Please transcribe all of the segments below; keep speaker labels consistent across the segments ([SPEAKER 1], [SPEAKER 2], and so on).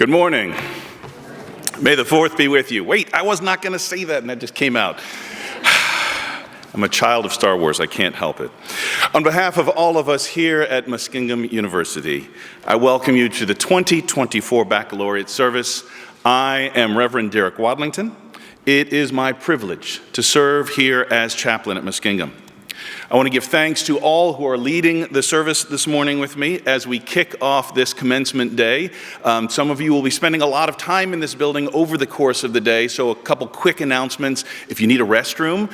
[SPEAKER 1] Good morning. May the 4th be with you. Wait, I was not going to say that, and that just came out. I'm a child of Star Wars. I can't help it. On behalf of all of us here at Muskingum University, I welcome you to the 2024 Baccalaureate service. I am Reverend Derek Wadlington. It is my privilege to serve here as chaplain at Muskingum. I want to give thanks to all who are leading the service this morning with me as we kick off this commencement day. Some of you will be spending a lot of time in this building over the course of the day, so a couple quick announcements. If you need a restroom,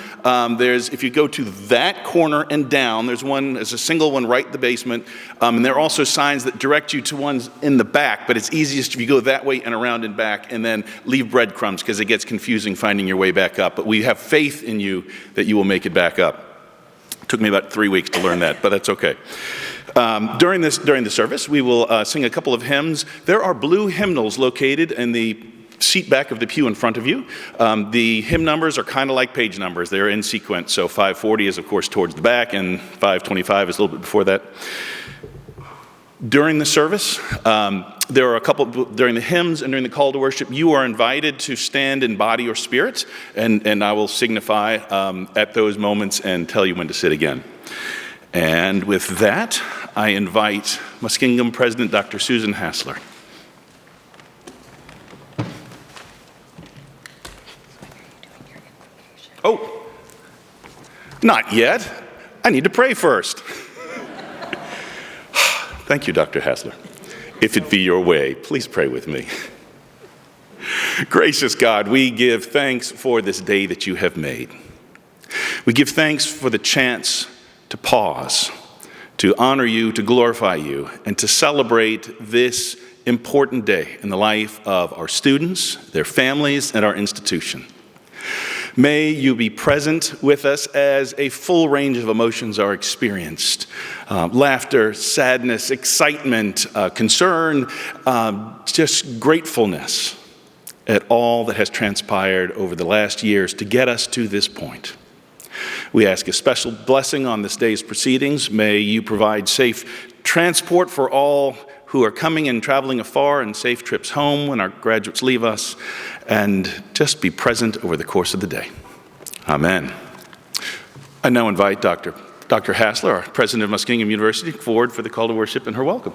[SPEAKER 1] if you go to that corner and down, there's a single one right in the basement, and there are also signs that direct you to ones in the back, but it's easiest if you go that way and around and back, and then leave breadcrumbs because it gets confusing finding your way back up. But we have faith in you that you will make it back up. Took me about 3 weeks to learn that, but that's okay. During the service, we will sing a couple of hymns. There are blue hymnals located in the seat back of the pew in front of you. The hymn numbers are kind of like page numbers. They're in sequence, so 540 is, of course, towards the back, and 525 is a little bit before that. During the service, there are a couple, during the hymns and during the call to worship, you are invited to stand in body or spirit, and I will signify at those moments and tell you when to sit again. And with that, I invite Muskingum President Dr. Susan Hassler. Oh, not yet. I need to pray first. Thank you, Dr. Hassler. If it be your way, please pray with me. Gracious God, we give thanks for this day that you have made. We give thanks for the chance to pause, to honor you, to glorify you, and to celebrate this important day in the life of our students, their families, and our institution. May you be present with us as a full range of emotions are experienced. Laughter, sadness, excitement, concern, just gratefulness at all that has transpired over the last years to get us to this point. We ask a special blessing on this day's proceedings. May you provide safe transport for all who are coming and traveling afar, and safe trips home when our graduates leave us, and just be present over the course of the day. Amen. I now invite Dr. Hassler, our president of Muskingum University, forward for the call to worship and her welcome.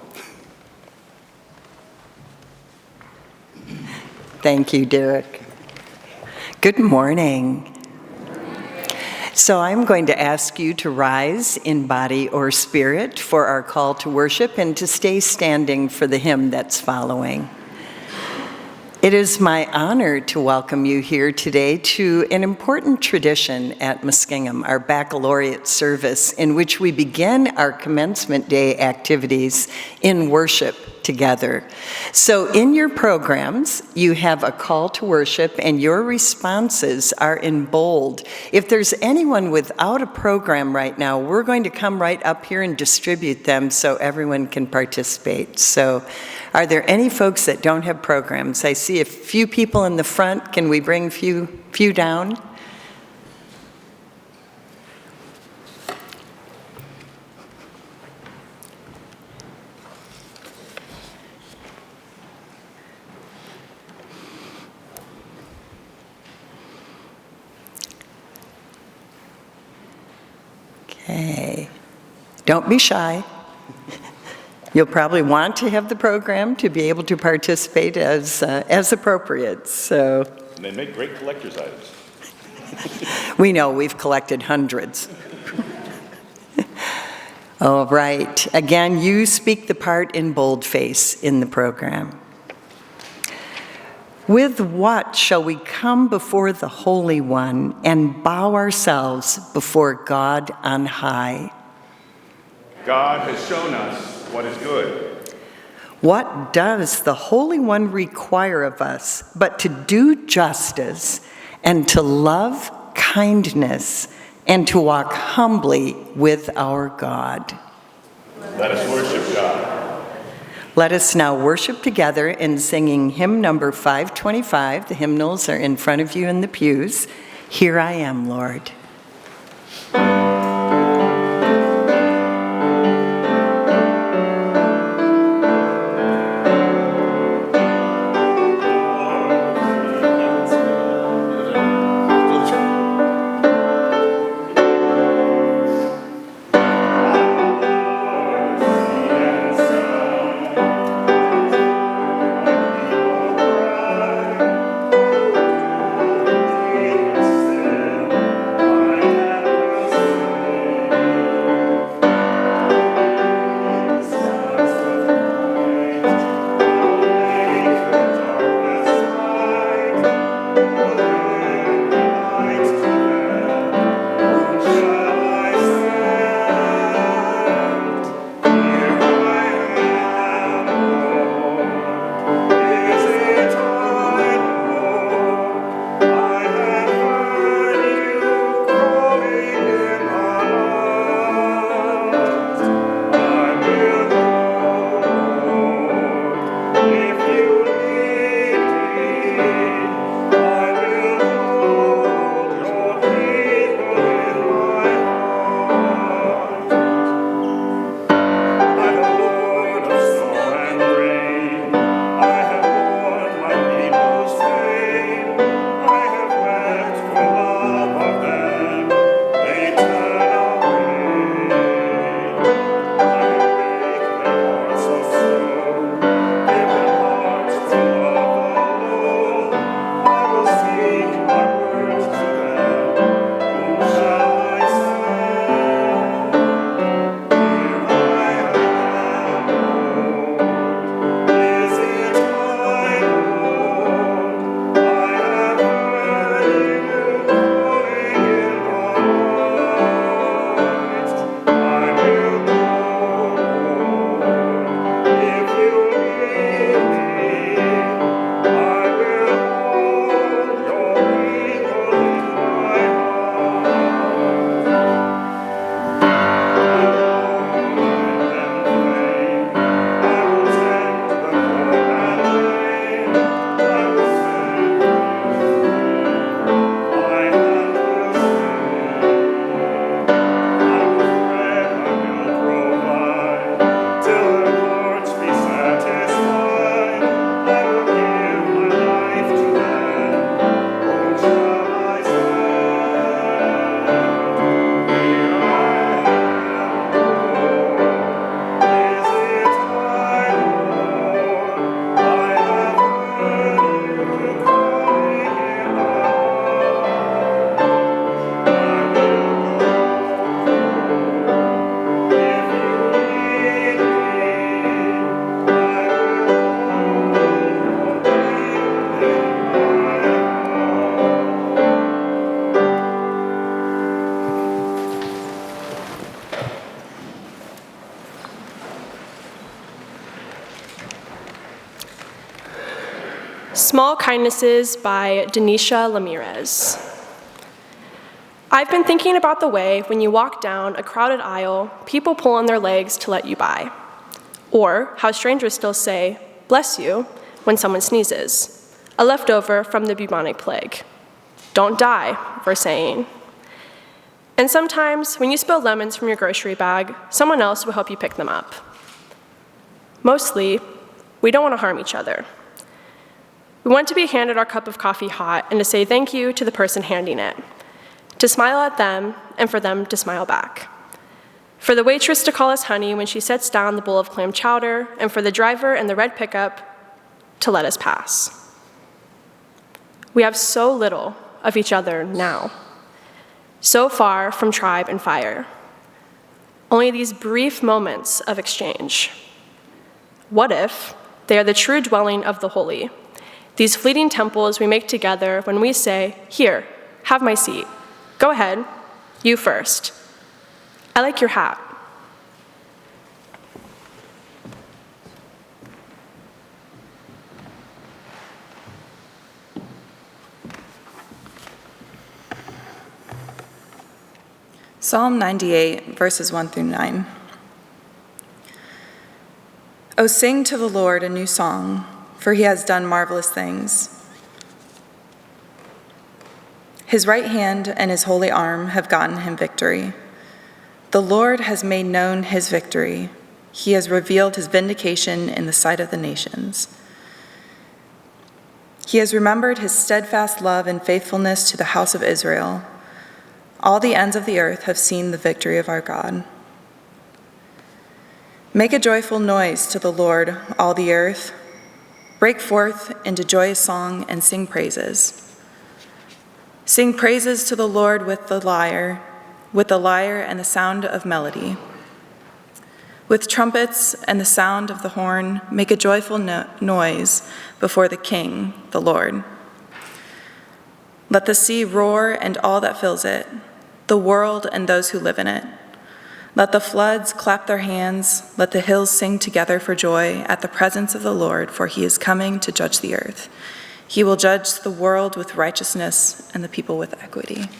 [SPEAKER 2] Thank you, Derek. Good morning. So I'm going to ask you to rise in body or spirit for our call to worship and to stay standing for the hymn that's following. It is my honor to welcome you here today to an important tradition at Muskingum, our Baccalaureate service, in which we begin our commencement day activities in worship together. So in your programs, you have a call to worship, and your responses are in bold. If there's anyone without a program right now, we're going to come right up here and distribute them so everyone can participate. So are there any folks that don't have programs? I see a few people in the front. Can we bring few down? Okay. Don't be shy. You'll probably want to have the program to be able to participate as appropriate. So
[SPEAKER 1] And they make great collector's items.
[SPEAKER 2] we know we've collected hundreds. All right. Again, you speak the part in boldface in the program. With what shall we come before the Holy One and bow ourselves before God on high?
[SPEAKER 1] God has shown us what is good.
[SPEAKER 2] What does the Holy One require of us but to do justice and to love kindness and to walk humbly with our God?
[SPEAKER 1] Let us worship God.
[SPEAKER 2] Let us now worship together in singing hymn number 525. The hymnals are in front of you in the pews. Here I am, Lord.
[SPEAKER 3] Small Kindnesses by Denisha Ramirez. I've been thinking about the way when you walk down a crowded aisle, people pull on their legs to let you by. Or how strangers still say, "Bless you," when someone sneezes, a leftover from the bubonic plague. "Don't die," we're saying. And sometimes, when you spill lemons from your grocery bag, someone else will help you pick them up. Mostly, we don't want to harm each other. We want to be handed our cup of coffee hot and to say thank you to the person handing it, to smile at them and for them to smile back, for the waitress to call us honey when she sets down the bowl of clam chowder, and for the driver in the red pickup to let us pass. We have so little of each other now, so far from tribe and fire. Only these brief moments of exchange. What if they are the true dwelling of the holy? These fleeting temples we make together when we say, "Here, have my seat. Go ahead, you first. I like your hat."
[SPEAKER 4] Psalm 98, verses 1 through 9. Oh, sing to the Lord a new song, for he has done marvelous things. His right hand and his holy arm have gotten him victory. The Lord has made known his victory. He has revealed his vindication in the sight of the nations. He has remembered his steadfast love and faithfulness to the house of Israel. All the ends of the earth have seen the victory of our God. Make a joyful noise to the Lord, all the earth. Break forth into joyous song and sing praises. Sing praises to the Lord with the lyre and the sound of melody. With trumpets and the sound of the horn, make a joyful noise before the King, the Lord. Let the sea roar and all that fills it, the world and those who live in it. Let the floods clap their hands. Let the hills sing together for joy at the presence of the Lord, for he is coming to judge the earth. He will judge the world with righteousness and the people with equity.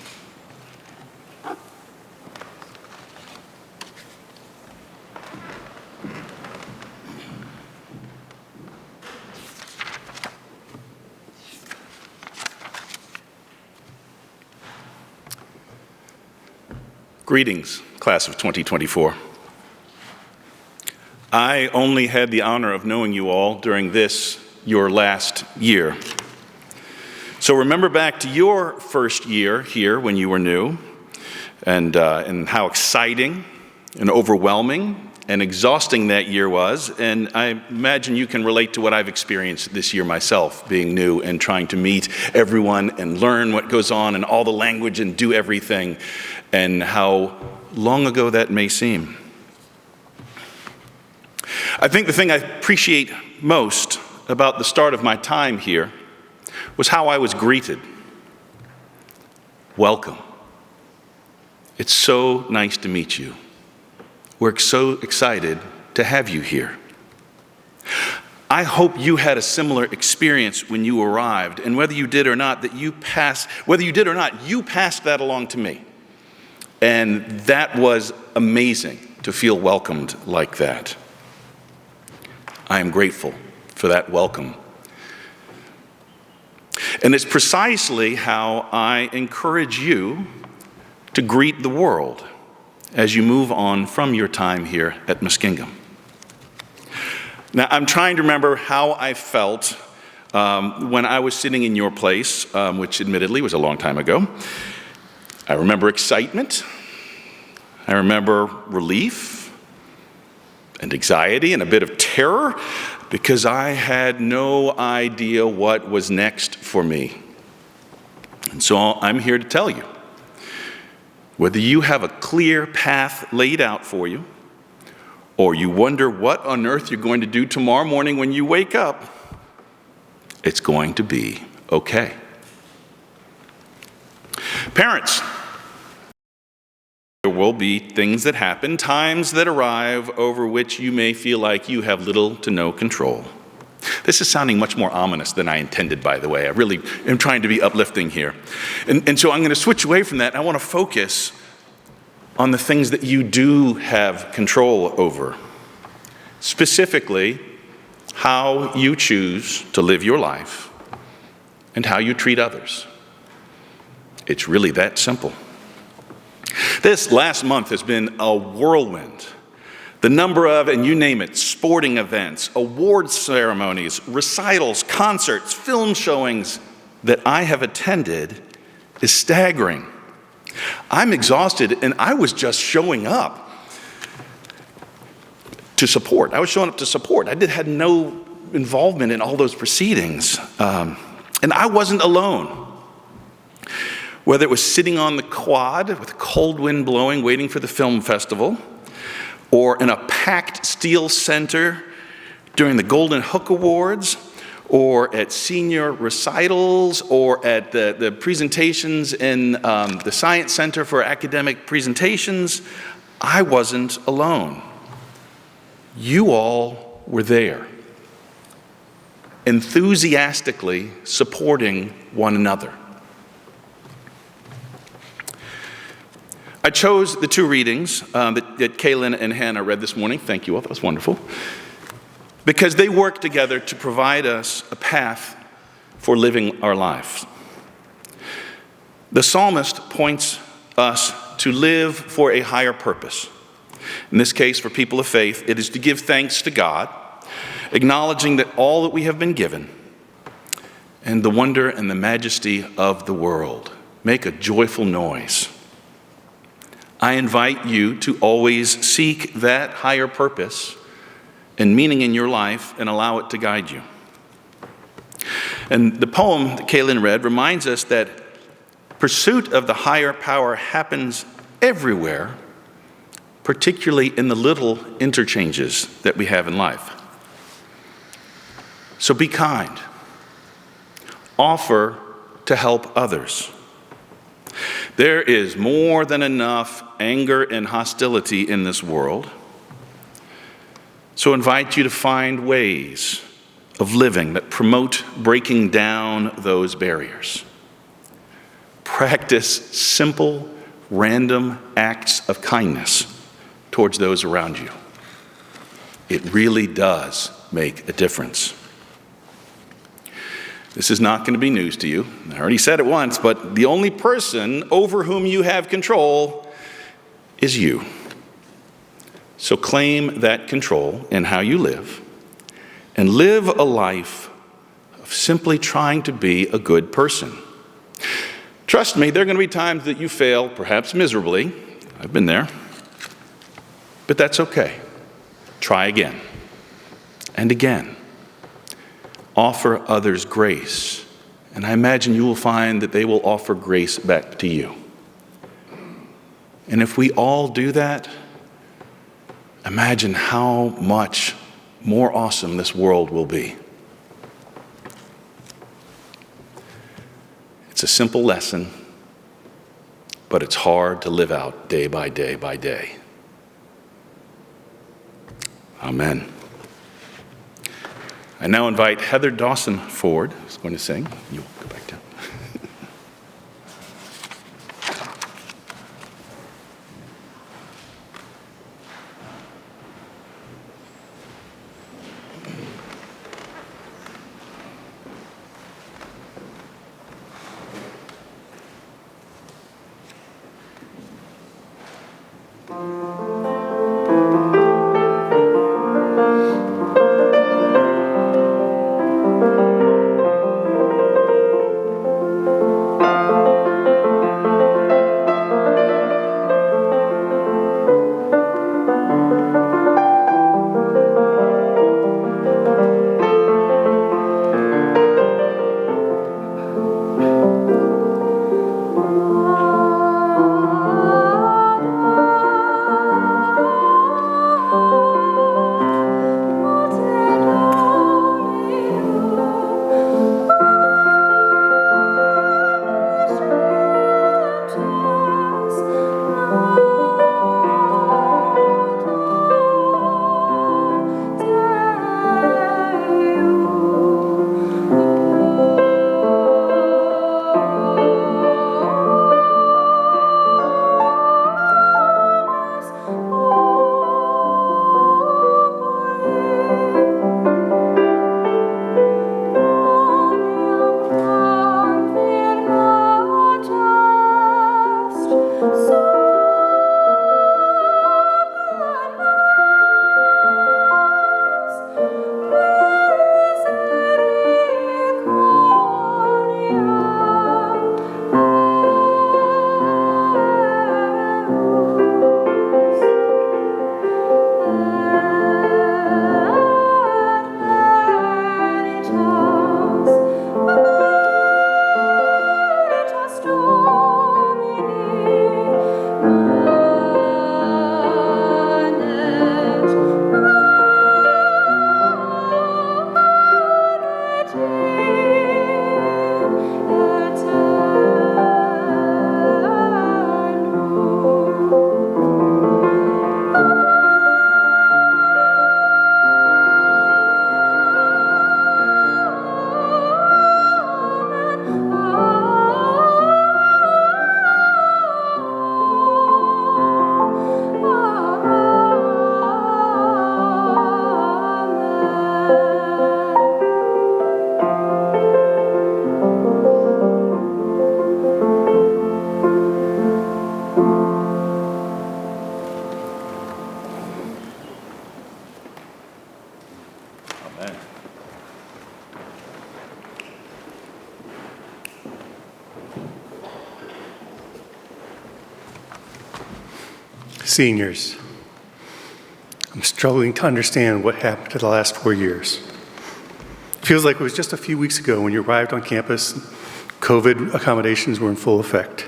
[SPEAKER 1] Greetings, class of 2024. I only had the honor of knowing you all during this, your last year. So remember back to your first year here when you were new, and how exciting and overwhelming and exhausting that year was. And I imagine you can relate to what I've experienced this year myself, being new and trying to meet everyone and learn what goes on and all the language and do everything, and how long ago that may seem. I think the thing I appreciate most about the start of my time here was how I was greeted. Welcome. It's so nice to meet you. We're so excited to have you here. I hope you had a similar experience when you arrived, and whether you did or not, you passed that along to me. And that was amazing to feel welcomed like that. I am grateful for that welcome. And it's precisely how I encourage you to greet the world as you move on from your time here at Muskingum. Now, I'm trying to remember how I felt when I was sitting in your place, which admittedly was a long time ago. I remember excitement. I remember relief and anxiety and a bit of terror because I had no idea what was next for me. And so I'm here to tell you, whether you have a clear path laid out for you, or you wonder what on earth you're going to do tomorrow morning when you wake up, it's going to be okay. Parents, there will be things that happen, times that arrive over which you may feel like you have little to no control. This is sounding much more ominous than I intended, by the way. I really am trying to be uplifting here. And so I'm going to switch away from that. I want to focus on the things that you do have control over. Specifically, how you choose to live your life and how you treat others. It's really that simple. This last month has been a whirlwind. The number of, and you name it, sporting events, awards ceremonies, recitals, concerts, film showings that I have attended is staggering. I'm exhausted, and I was just showing up to support. I was showing up to support. I had no involvement in all those proceedings. And I wasn't alone. Whether it was sitting on the quad with a cold wind blowing, waiting for the film festival, or in a packed steel center during the Golden Hook Awards, or at senior recitals, or at the presentations in the Science Center for academic presentations, I wasn't alone. You all were there, enthusiastically supporting one another. I chose the two readings that Kaylin and Hannah read this morning. Thank you all, that was wonderful. Because they work together to provide us a path for living our lives. The psalmist points us to live for a higher purpose. In this case, for people of faith, it is to give thanks to God, acknowledging that all that we have been given and the wonder and the majesty of the world. Make a joyful noise. I invite you to always seek that higher purpose and meaning in your life and allow it to guide you. And the poem that Kaylin read reminds us that pursuit of the higher power happens everywhere, particularly in the little interchanges that we have in life. So be kind. Offer to help others. There is more than enough anger and hostility in this world. So I invite you to find ways of living that promote breaking down those barriers. Practice simple, random acts of kindness towards those around you. It really does make a difference. This is not going to be news to you. I already said it once, but the only person over whom you have control is you. So claim that control in how you live, and live a life of simply trying to be a good person. Trust me, there are going to be times that you fail, perhaps miserably. I've been there. But that's okay. Try again and again. Offer others grace, and I imagine you will find that they will offer grace back to you. And if we all do that, imagine how much more awesome this world will be. It's a simple lesson, but it's hard to live out day by day by day. Amen. I now invite Heather Dawson Ford, who's going to sing. You'll go back down.
[SPEAKER 5] Seniors, I'm struggling to understand what happened to the last 4 years. It feels like it was just a few weeks ago when you arrived on campus, COVID accommodations were in full effect.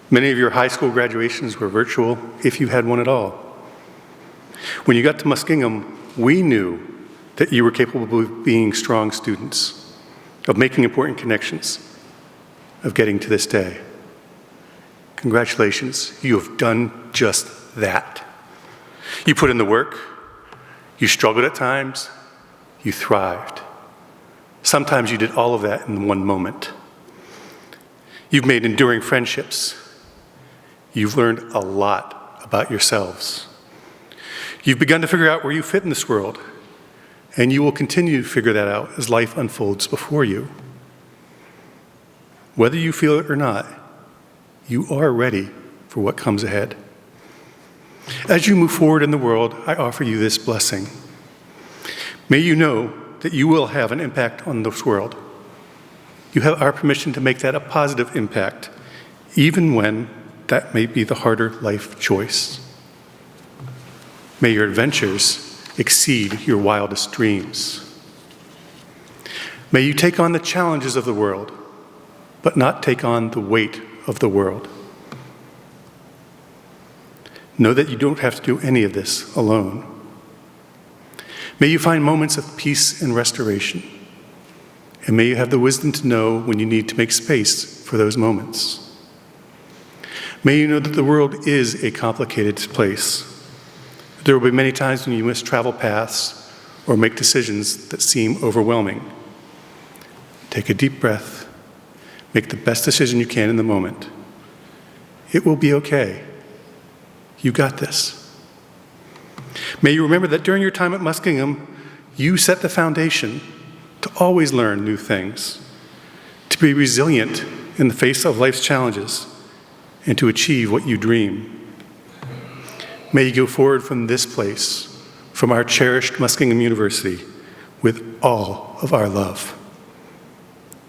[SPEAKER 5] Many of your high school graduations were virtual, if you had one at all. When you got to Muskingum, we knew that you were capable of being strong students, of making important connections, of getting to this day. Congratulations, you have done just that. You put in the work, you struggled at times, you thrived. Sometimes you did all of that in one moment. You've made enduring friendships. You've learned a lot about yourselves. You've begun to figure out where you fit in this world, and you will continue to figure that out as life unfolds before you. Whether you feel it or not, you are ready for what comes ahead. As you move forward in the world, I offer you this blessing. May you know that you will have an impact on this world. You have our permission to make that a positive impact, even when that may be the harder life choice. May your adventures exceed your wildest dreams. May you take on the challenges of the world, but not take on the weight of the world. Know that you don't have to do any of this alone. May you find moments of peace and restoration, and may you have the wisdom to know when you need to make space for those moments. May you know that the world is a complicated place. There will be many times when you must travel paths or make decisions that seem overwhelming. Take a deep breath. Make the best decision you can in the moment. It will be okay. You got this. May you remember that during your time at Muskingum, you set the foundation to always learn new things, to be resilient in the face of life's challenges, and to achieve what you dream. May you go forward from this place, from our cherished Muskingum University, with all of our love.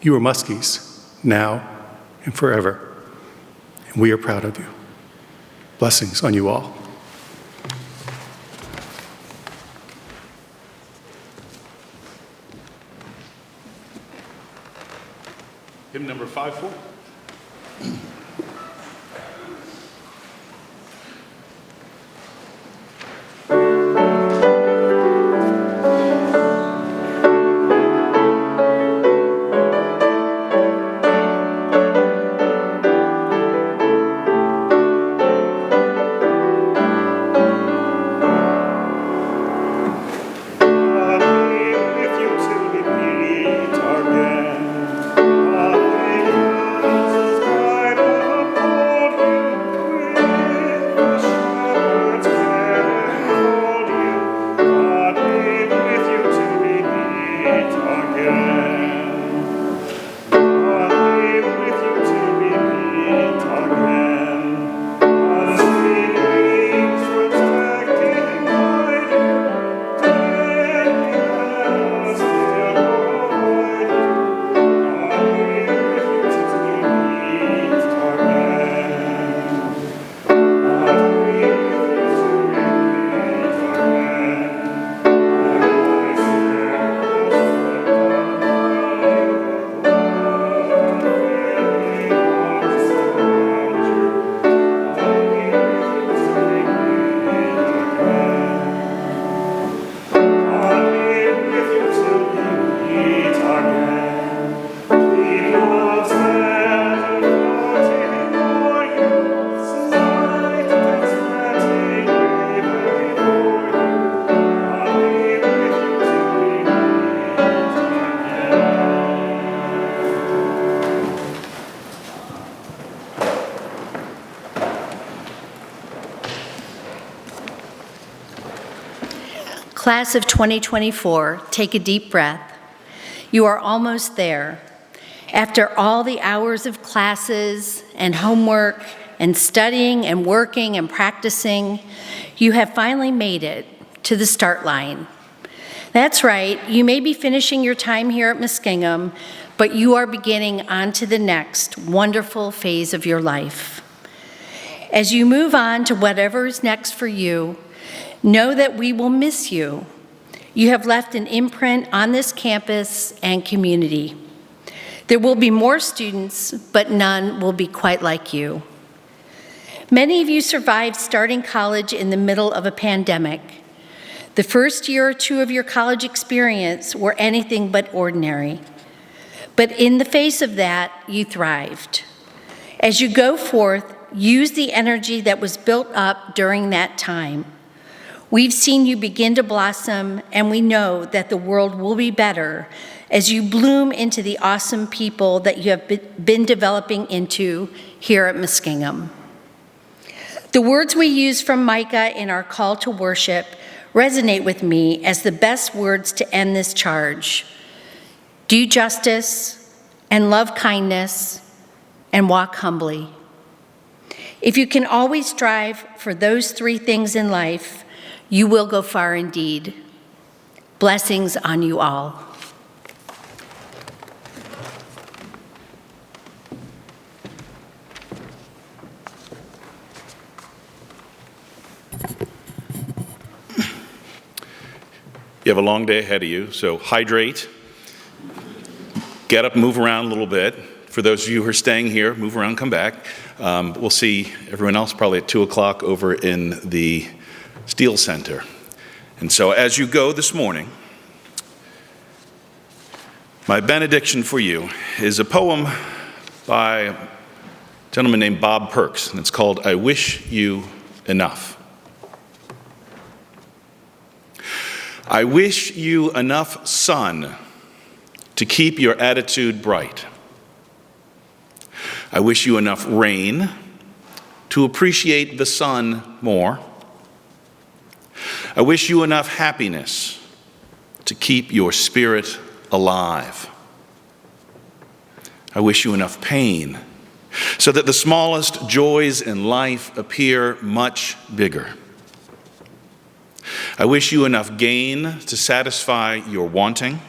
[SPEAKER 5] You are Muskies, now and forever, and we are proud of you. Blessings on you all.
[SPEAKER 1] Hymn number 5-4.
[SPEAKER 6] Class of 2024, take a deep breath. You are almost there. After all the hours of classes and homework and studying and working and practicing, you have finally made it to the start line. That's right, you may be finishing your time here at Muskingum, but you are beginning on to the next wonderful phase of your life. As you move on to whatever is next for you, know that we will miss you. You have left an imprint on this campus and community. There will be more students, but none will be quite like you. Many of you survived starting college in the middle of a pandemic. The first year or two of your college experience were anything but ordinary. But in the face of that, you thrived. As you go forth, use the energy that was built up during that time. We've seen you begin to blossom, and we know that the world will be better as you bloom into the awesome people that you have been developing into here at Muskingum. The words we use from Micah in our call to worship resonate with me as the best words to end this charge. Do justice and love kindness and walk humbly. If you can always strive for those three things in life, you will go far indeed. Blessings on you all.
[SPEAKER 1] You have a long day ahead of you, so hydrate. Get up, move around a little bit. For those of you who are staying here, move around, come back. We'll see everyone else probably at 2 o'clock over in the Steel Center. And so as you go this morning, my benediction for you is a poem by a gentleman named Bob Perks, and it's called I Wish You Enough. I wish you enough sun to keep your attitude bright. I wish you enough rain to appreciate the sun more. I wish you enough happiness to keep your spirit alive. I wish you enough pain so that the smallest joys in life appear much bigger. I wish you enough gain to satisfy your wanting.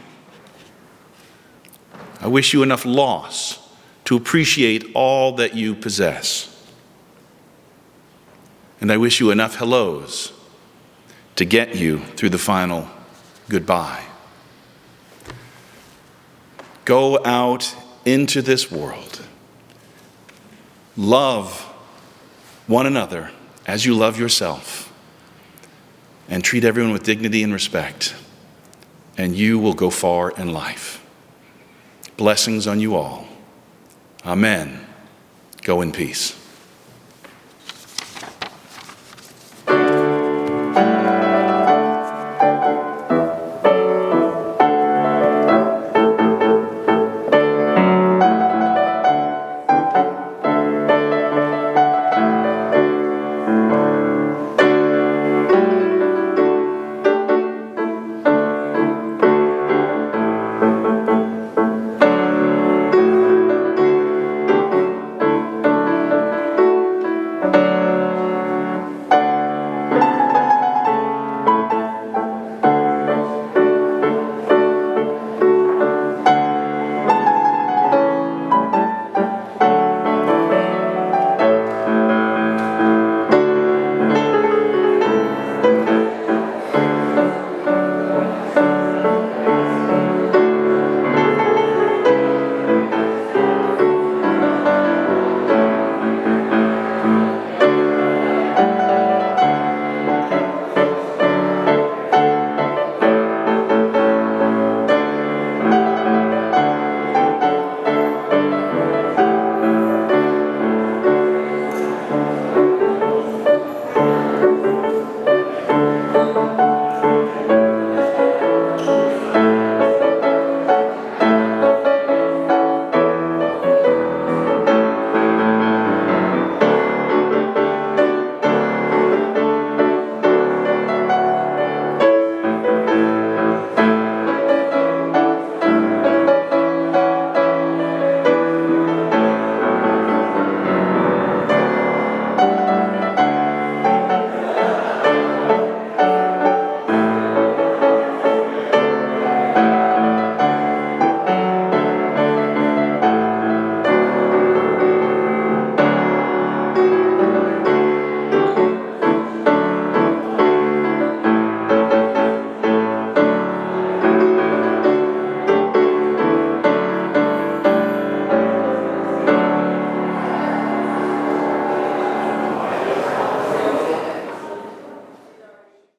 [SPEAKER 1] I wish you enough loss to appreciate all that you possess. And I wish you enough hellos to get you through the final goodbye. Go out into this world. Love one another as you love yourself. And treat everyone with dignity and respect. And you will go far in life. Blessings on you all. Amen. Go in peace.